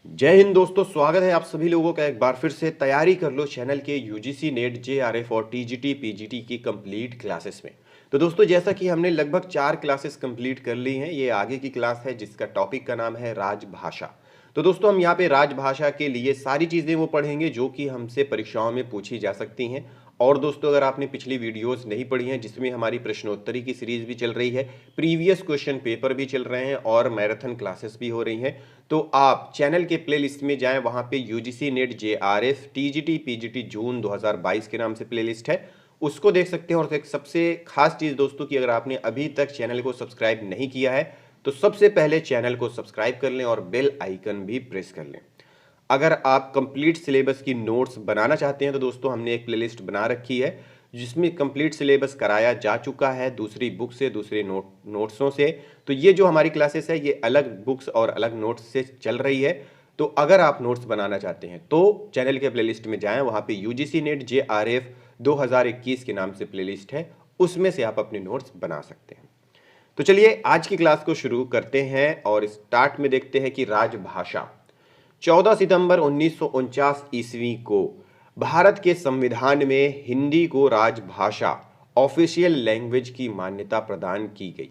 जय हिंद दोस्तों, स्वागत है आप सभी लोगों का एक बार फिर से। तैयारी कर लो चैनल के यूजीसी नेट जेआरएफ और टीजीटी पीजीटी की कंप्लीट क्लासेस में। तो दोस्तों, जैसा कि हमने लगभग 4 क्लासेस कंप्लीट कर ली हैं, ये आगे की क्लास है जिसका टॉपिक का नाम है राजभाषा। तो दोस्तों, हम यहाँ पे राजभाषा के लिए सारी चीज़ें वो पढ़ेंगे जो कि हमसे परीक्षाओं में पूछी जा सकती हैं। और दोस्तों, अगर आपने पिछली वीडियोस नहीं पढ़ी हैं जिसमें हमारी प्रश्नोत्तरी की सीरीज भी चल रही है, प्रीवियस क्वेश्चन पेपर भी चल रहे हैं और मैराथन क्लासेस भी हो रही हैं, तो आप चैनल के प्लेलिस्ट में जाएं। वहां पे UGC NET JRF TGT PGT June 2022 के नाम से प्लेलिस्ट है, उसको देख सकते हैं। और एक सबसे खास चीज़ दोस्तों कि अगर आपने अभी तक चैनल को सब्सक्राइब नहीं किया है तो सबसे पहले चैनल को सब्सक्राइब कर लें और बेल आइकन भी प्रेस कर लें। अगर आप कंप्लीट सिलेबस की नोट्स बनाना चाहते हैं तो दोस्तों, हमने एक प्लेलिस्ट बना रखी है जिसमें कंप्लीट सिलेबस कराया जा चुका है दूसरी बुक से, दूसरे नोट्सों से। तो ये जो हमारी क्लासेस है ये अलग बुक्स और अलग नोट्स से चल रही है। तो अगर आप नोट्स बनाना चाहते हैं तो चैनल के प्लेलिस्ट में जाएं, वहां पे यूजीसी नेट जेआरएफ 2021 के नाम से प्लेलिस्ट है, उसमें से आप अपने नोट्स बना सकते हैं। तो चलिए आज की क्लास को शुरू करते हैं और स्टार्ट में देखते हैं कि राजभाषा। 14 सितंबर 1949 ईस्वी को भारत के संविधान में हिंदी को राजभाषा, ऑफिशियल लैंग्वेज की मान्यता प्रदान की गई।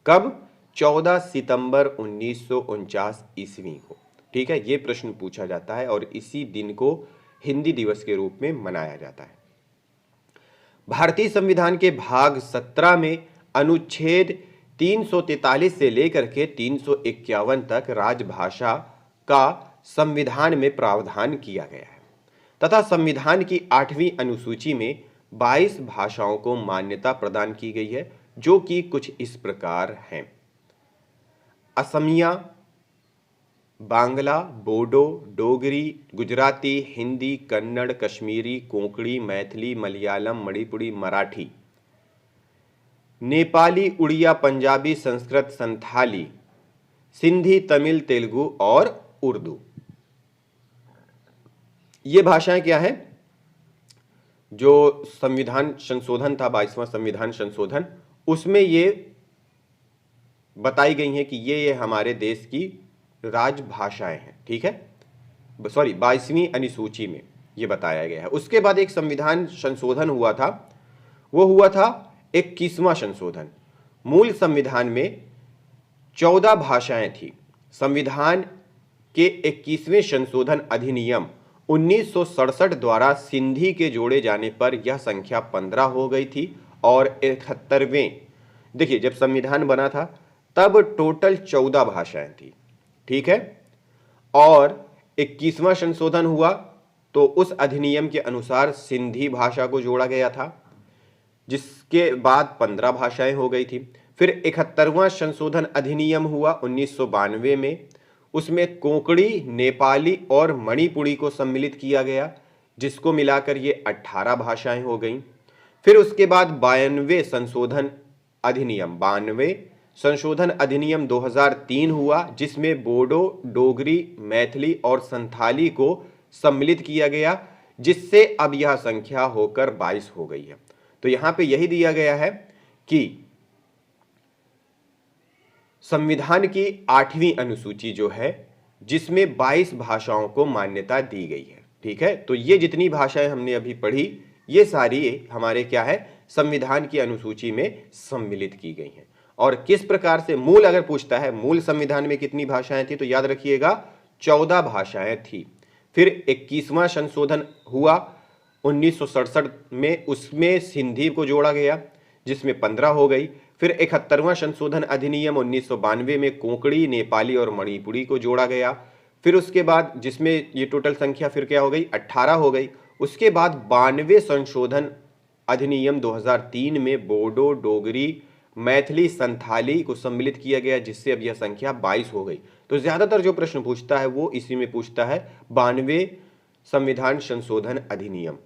कब? 14 सितंबर 1949 ईस्वी को। ठीक है, ये प्रश्न पूछा जाता है और इसी दिन को हिंदी दिवस के रूप में मनाया जाता है। भारतीय संविधान के भाग 17 में अनुच्छेद 343 से लेकर के 351 तक राजभाषा का संविधान में प्रावधान किया गया है तथा संविधान की 8वीं अनुसूची में 22 भाषाओं को मान्यता प्रदान की गई है, जो कि कुछ इस प्रकार हैं: असमिया, बांग्ला, बोडो, डोगरी, गुजराती, हिंदी, कन्नड़, कश्मीरी, कोंकणी, मैथिली, मलयालम, मणिपुरी, मराठी, नेपाली, उड़िया, पंजाबी, संस्कृत, संथाली, सिंधी, तमिल, तेलुगु और उर्दू। ये भाषाएं क्या है? जो संविधान संशोधन था, 22वां संविधान संशोधन, उसमें ये बताई गई हैं कि ये हमारे देश की राजभाषाएं हैं। ठीक है, सॉरी, 22वीं अनुसूची में ये बताया गया है। उसके बाद एक संविधान संशोधन हुआ था, वो हुआ था 21वां संशोधन। मूल संविधान में 14 भाषाएं थी। संविधान के 21वें संशोधन अधिनियम 1967 द्वारा सिंधी के जोड़े जाने पर यह संख्या 15 हो गई थी और 71वें, देखिए जब संविधान बना था तब टोटल 14 भाषाएं थी। ठीक है, और 21वां संशोधन हुआ तो उस अधिनियम के अनुसार सिंधी भाषा को जोड़ा गया था, जिसके बाद 15 भाषाएं हो गई थी। फिर 71वां संशोधन अधिनियम हुआ 1992 में, उसमें कोंकणी, नेपाली और मणिपुरी को सम्मिलित किया गया, जिसको मिलाकर ये 18 भाषाएं हो गईं। फिर उसके बाद 92 संशोधन अधिनियम 2003 हुआ, जिसमें बोडो, डोगरी, मैथिली और संथाली को सम्मिलित किया गया, जिससे अब यह संख्या होकर 22 हो गई है। तो यहां पे यही दिया गया है कि संविधान की 8वीं अनुसूची जो है, जिसमें 22 भाषाओं को मान्यता दी गई है। ठीक है, तो ये जितनी भाषाएं हमने अभी पढ़ी, ये सारी हमारे क्या है, संविधान की अनुसूची में सम्मिलित की गई हैं। और किस प्रकार से, मूल अगर पूछता है मूल संविधान में कितनी भाषाएं थी, तो याद रखिएगा 14 भाषाएं थी। फिर 21वां संशोधन हुआ 1967 में, उसमें सिंधी को जोड़ा गया, जिसमें 15 हो गई। फिर 71वां संशोधन अधिनियम 1992 में कोंकणी, नेपाली और मणिपुरी को जोड़ा गया। फिर उसके बाद जिसमें ये टोटल संख्या फिर क्या हो गई, 18 हो गई। उसके बाद 92 संशोधन अधिनियम 2003 में बोडो, डोगरी, मैथिली, संथाली को सम्मिलित किया गया, जिससे अब यह संख्या 22 हो गई। तो ज्यादातर जो प्रश्न पूछता है वो इसी में पूछता है, 92 संविधान संशोधन अधिनियम।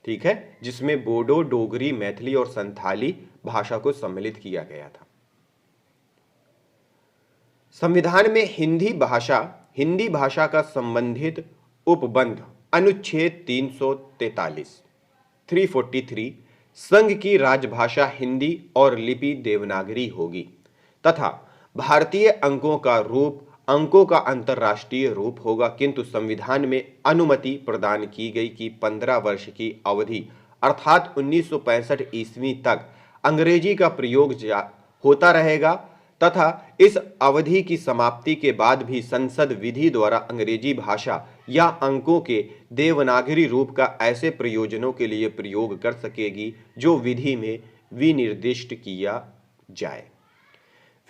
ठीक है, जिसमें बोडो, डोगरी, मैथिली और संथाली भाषा को सम्मिलित किया गया था। संविधान में हिंदी भाषा का संबंधित उपबंध अनुच्छेद 343 संघ की राजभाषा हिंदी और लिपि देवनागरी होगी तथा भारतीय अंकों का रूप अंकों का अंतर्राष्ट्रीय रूप होगा, किंतु संविधान में अनुमति प्रदान की गई कि 15 वर्ष की अवधि अर्थात 1965 ईस्वी तक अंग्रेजी का प्रयोग होता रहेगा तथा इस अवधि की समाप्ति के बाद भी संसद विधि द्वारा अंग्रेजी भाषा या अंकों के देवनागरी रूप का ऐसे प्रयोजनों के लिए प्रयोग कर सकेगी जो विधि में विनिर्दिष्ट किया जाए।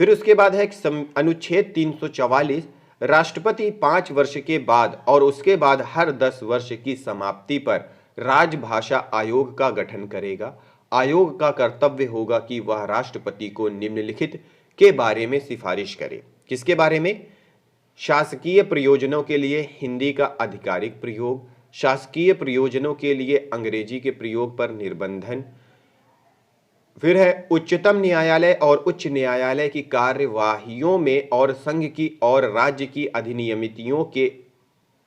फिर उसके बाद है अनुच्छेद 344, राष्ट्रपति 5 वर्ष के बाद और उसके बाद हर 10 वर्ष की समाप्ति पर राजभाषा आयोग का गठन करेगा। आयोग का कर्तव्य होगा कि वह राष्ट्रपति को निम्नलिखित के बारे में सिफारिश करे। किसके बारे में? शासकीय प्रयोजनों के लिए हिंदी का आधिकारिक प्रयोग, शासकीय प्रयोजनों के लिए अंग्रेजी के प्रयोग पर निर्बंधन। फिर है उच्चतम न्यायालय और उच्च न्यायालय की कार्यवाहियों में और संघ की और राज्य की अधिनियमितियों के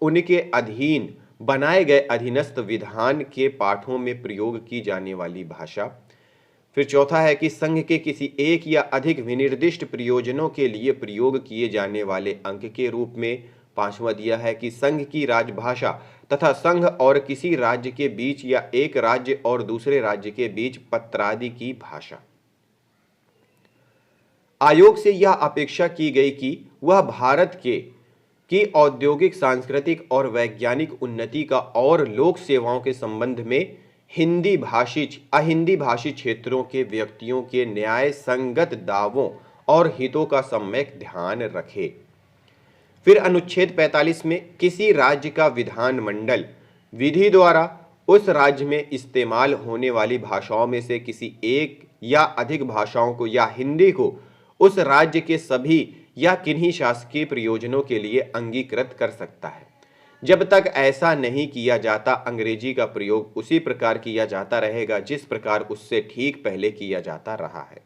उनके अधीन बनाए गए अधीनस्थ विधान के पाठों में प्रयोग की जाने वाली भाषा। फिर चौथा है कि संघ के किसी एक या अधिक विनिर्दिष्ट प्रयोजनों के लिए प्रयोग किए जाने वाले अंक के रूप में। पांचवा दिया है कि संघ की राजभाषा तथा संघ और किसी राज्य के बीच या एक राज्य और दूसरे राज्य के बीच पत्रादि की भाषा। आयोग से यह अपेक्षा की गई कि वह भारत की औद्योगिक, सांस्कृतिक और वैज्ञानिक उन्नति का और लोक सेवाओं के संबंध में हिंदी भाषी क्षेत्रों के व्यक्तियों के न्याय संगत दावों और हितों का सम्यक ध्यान रखे। फिर अनुच्छेद 45 में किसी राज्य का विधानमंडल विधि द्वारा उस राज्य में इस्तेमाल होने वाली भाषाओं में से किसी एक या अधिक भाषाओं को या हिंदी को उस राज्य के सभी या किन्हीं शासकीय प्रयोजनों के लिए अंगीकृत कर सकता है। जब तक ऐसा नहीं किया जाता, अंग्रेजी का प्रयोग उसी प्रकार किया जाता रहेगा जिस प्रकार उससे ठीक पहले किया जाता रहा है।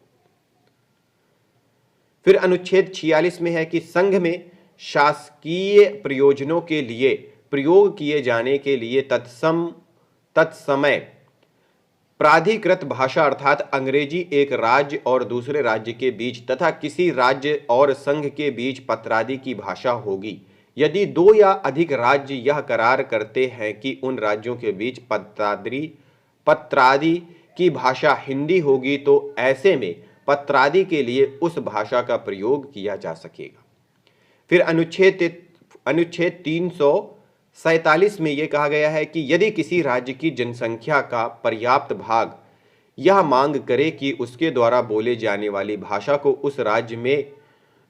फिर अनुच्छेद 46 में है कि संघ में शासकीय प्रयोजनों के लिए प्रयोग किए जाने के लिए तत्समय प्राधिकृत भाषा अर्थात अंग्रेजी एक राज्य और दूसरे राज्य के बीच तथा किसी राज्य और संघ के बीच पत्रादि की भाषा होगी। यदि दो या अधिक राज्य यह करार करते हैं कि उन राज्यों के बीच पत्रादि की भाषा हिंदी होगी, तो ऐसे में पत्रादि के लिए उस भाषा का प्रयोग किया जा सकेगा। फिर अनुच्छेद 347 में यह कहा गया है कि यदि किसी राज्य की जनसंख्या का पर्याप्त भाग यह मांग करे कि उसके द्वारा बोले जाने वाली भाषा को उस राज्य में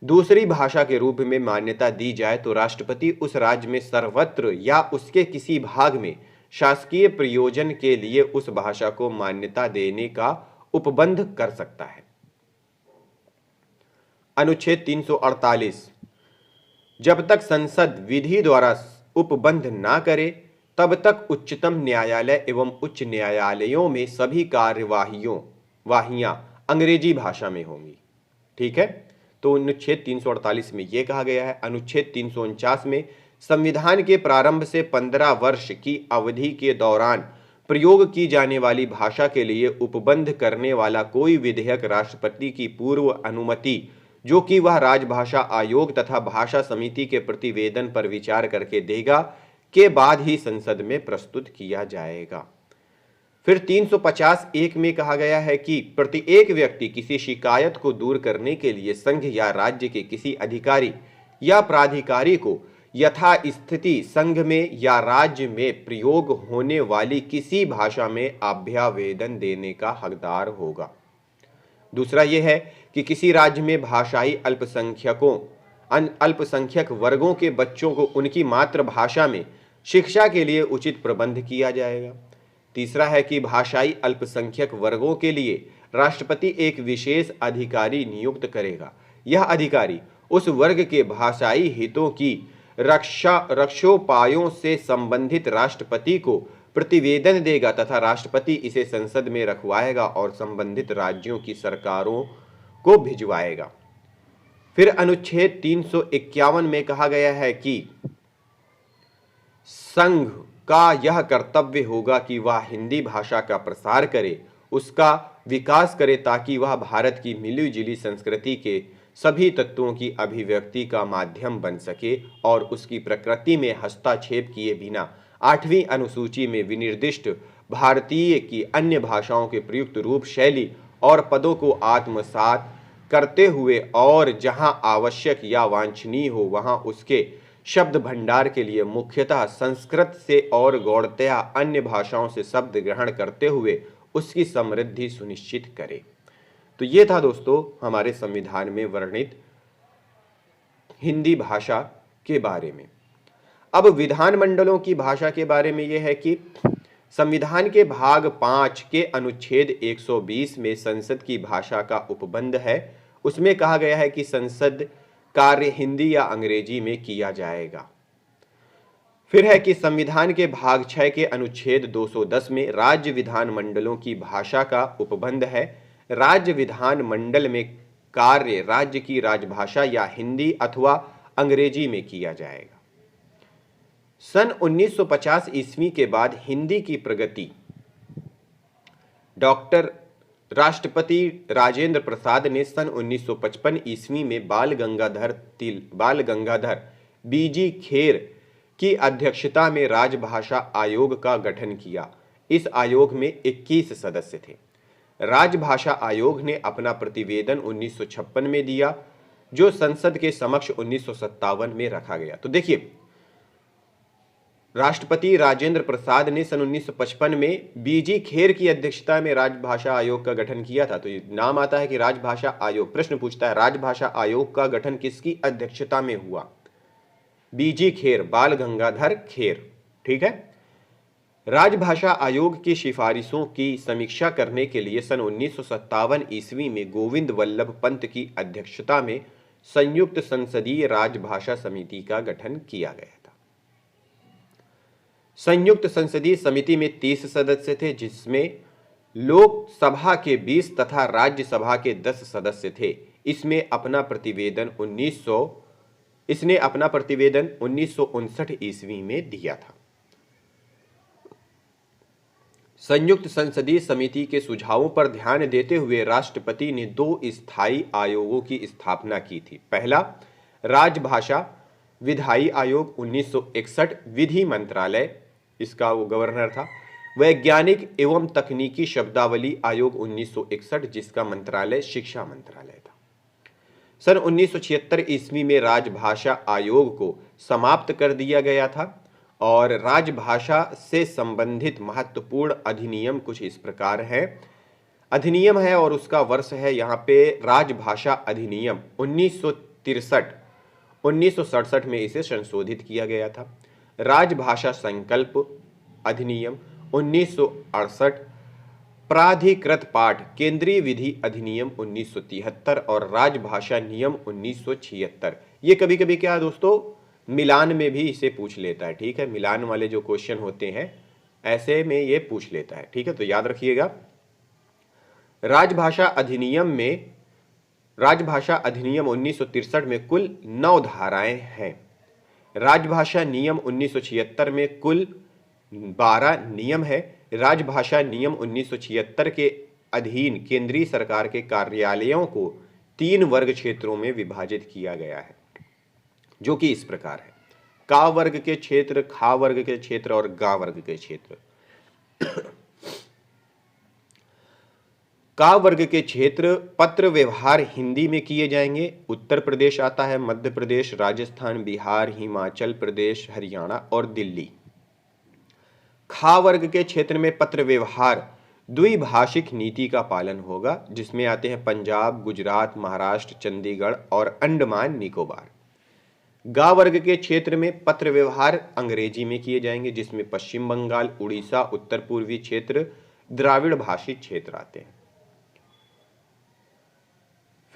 दूसरी भाषा के रूप में मान्यता दी जाए, तो राष्ट्रपति उस राज्य में सर्वत्र या उसके किसी भाग में शासकीय प्रयोजन के लिए उस भाषा को मान्यता देने का उपबंध कर सकता है। अनुच्छेद 348, जब तक संसद विधि द्वारा उपबंध ना करे तब तक उच्चतम न्यायालय एवं उच्च न्यायालयों में सभी कार्यवाहियां अंग्रेजी भाषा में होंगी। ठीक है, तो अनुच्छेद 348 में यह कहा गया है। अनुच्छेद 349 में संविधान के प्रारंभ से 15 वर्ष की अवधि के दौरान प्रयोग की जाने वाली भाषा के लिए उपबंध करने वाला कोई विधेयक राष्ट्रपति की पूर्व अनुमति, जो कि वह राजभाषा आयोग तथा भाषा समिति के प्रतिवेदन पर विचार करके देगा, के बाद ही संसद में प्रस्तुत किया जाएगा। फिर 350(1) में कहा गया है कि प्रत्येक व्यक्ति किसी शिकायत को दूर करने के लिए संघ या राज्य के किसी अधिकारी या प्राधिकारी को यथास्थिति संघ में या राज्य में प्रयोग होने वाली किसी भाषा में अभ्यावेदन देने का हकदार होगा। दूसरा यह है कि किसी राज्य में भाषाई अल्पसंख्यक वर्गों के बच्चों को उनकी मातृभाषा में शिक्षा के लिए उचित प्रबंध किया जाएगा। तीसरा है कि भाषाई अल्पसंख्यक वर्गों के लिए राष्ट्रपति एक विशेष अधिकारी नियुक्त करेगा। यह अधिकारी उस वर्ग के भाषाई हितों की रक्षोपायों से संबंधित राष्ट्रपति को प्रतिवेदन देगा तथा राष्ट्रपति इसे संसद में रखवाएगा और संबंधित राज्यों की सरकारों को भिजवाएगा। फिर अनुच्छेद 351 में कहा गया है कि संघ का यह कर्तव्य होगा कि वह हिंदी भाषा का प्रसार करे, उसका विकास करे, ताकि वह भारत की मिली जुली संस्कृति के सभी तत्वों की अभिव्यक्ति का माध्यम बन सके और उसकी प्रकृति में हस्तक्षेप किए बिना 8वीं अनुसूची में विनिर्दिष्ट भारतीय की अन्य भाषाओं के प्रयुक्त रूप, शैली और पदों को आत्मसात करते हुए और जहां आवश्यक या वांछनीय हो वहां उसके शब्द भंडार के लिए मुख्यतः संस्कृत से और गौड़तया अन्य भाषाओं से शब्द ग्रहण करते हुए उसकी समृद्धि सुनिश्चित करे। तो ये था दोस्तों हमारे संविधान में वर्णित हिंदी भाषा के बारे में। अब विधानमंडलों की भाषा के बारे में यह है कि संविधान के भाग 5 के अनुच्छेद 120 में संसद की भाषा का उपबंध है। उसमें कहा गया है कि संसद कार्य हिंदी या अंग्रेजी में किया जाएगा। फिर है कि संविधान के भाग 6 के अनुच्छेद 210 में राज्य विधानमंडलों की भाषा का उपबंध है। राज्य विधानमंडल में कार्य राज्य की राजभाषा या हिंदी अथवा अंग्रेजी में किया जाएगा। सन 1950 ईस्वी के बाद हिंदी की प्रगति डॉक्टर राष्ट्रपति राजेंद्र प्रसाद ने सन 1955 ईस्वी में बाल गंगाधर बीजी खेर की अध्यक्षता में राजभाषा आयोग का गठन किया। इस आयोग में 21 सदस्य थे। राजभाषा आयोग ने अपना प्रतिवेदन 1956 में दिया, जो संसद के समक्ष 1957 में रखा गया। तो देखिए, राष्ट्रपति राजेंद्र प्रसाद ने सन 1955 में बीजी खेर की अध्यक्षता में राजभाषा आयोग का गठन किया था। तो ये नाम आता है कि राजभाषा आयोग। प्रश्न पूछता है राजभाषा आयोग का गठन किसकी अध्यक्षता में हुआ? बीजी खेर, बाल गंगाधर खेर। ठीक है। राजभाषा आयोग की सिफारिशों की समीक्षा करने के लिए सन 1957 ईस्वी में गोविंद वल्लभ पंत की अध्यक्षता में संयुक्त संसदीय राजभाषा समिति का गठन किया गया था। संयुक्त संसदीय समिति में 30 सदस्य थे, जिसमें लोकसभा के 20 तथा राज्यसभा के 10 सदस्य थे। इसने अपना प्रतिवेदन 1959 ईस्वी में दिया था। संयुक्त संसदीय समिति के सुझावों पर ध्यान देते हुए राष्ट्रपति ने 2 स्थायी आयोगों की स्थापना की थी। पहला, राजभाषा विधायी आयोग 1961, विधि मंत्रालय, इसका वो गवर्नर था। वैज्ञानिक एवं तकनीकी शब्दावली आयोग 1961, जिसका मंत्रालय शिक्षा मंत्रालय था। सन 1976 ईस्वी में राजभाषा आयोग को समाप्त कर दिया गया था और राजभाषा से संबंधित महत्वपूर्ण अधिनियम कुछ इस प्रकार है। अधिनियम है और उसका वर्ष है यहाँ पे राजभाषा अधिनियम 1963। 1967 में इसे संशोधित किया गया था। राजभाषा संकल्प अधिनियम 1968, प्राधिकृत पाठ केंद्रीय विधि अधिनियम 1973 और राजभाषा नियम 1976। ये कभी कभी क्या दोस्तों मिलान में भी इसे पूछ लेता है। ठीक है, मिलान वाले जो क्वेश्चन होते हैं ऐसे में ये पूछ लेता है। ठीक है, तो याद रखिएगा। राजभाषा अधिनियम 1963 में कुल 9 धाराएं हैं। राजभाषा नियम 1976 में कुल 12 नियम है। राजभाषा नियम 1976 के अधीन केंद्रीय सरकार के कार्यालयों को 3 वर्ग क्षेत्रों में विभाजित किया गया है, जो कि इस प्रकार है: का वर्ग के क्षेत्र, खा वर्ग के क्षेत्र और गा वर्ग के क्षेत्र। का वर्ग के क्षेत्र पत्र व्यवहार हिंदी में किए जाएंगे। उत्तर प्रदेश आता है, मध्य प्रदेश, राजस्थान, बिहार, हिमाचल प्रदेश, हरियाणा और दिल्ली। खा वर्ग के क्षेत्र में पत्र व्यवहार द्विभाषिक नीति का पालन होगा, जिसमें आते हैं पंजाब, गुजरात, महाराष्ट्र, चंडीगढ़ और अंडमान निकोबार। गा वर्ग के क्षेत्र में पत्र व्यवहार अंग्रेजी में किए जाएंगे, जिसमें पश्चिम बंगाल, उड़ीसा, उत्तर पूर्वी क्षेत्र, द्राविड़ भाषी क्षेत्र आते हैं।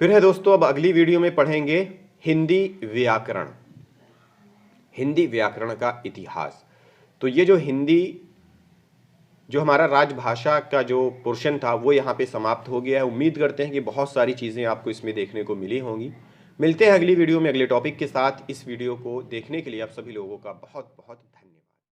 फिर है दोस्तों, अब अगली वीडियो में पढ़ेंगे हिंदी व्याकरण, हिंदी व्याकरण का इतिहास। तो ये जो हिंदी जो हमारा राजभाषा का जो पोर्शन था वो यहाँ पे समाप्त हो गया है। उम्मीद करते हैं कि बहुत सारी चीज़ें आपको इसमें देखने को मिली होंगी। मिलते हैं अगली वीडियो में अगले टॉपिक के साथ। इस वीडियो को देखने के लिए आप सभी लोगों का बहुत बहुत धन्यवाद।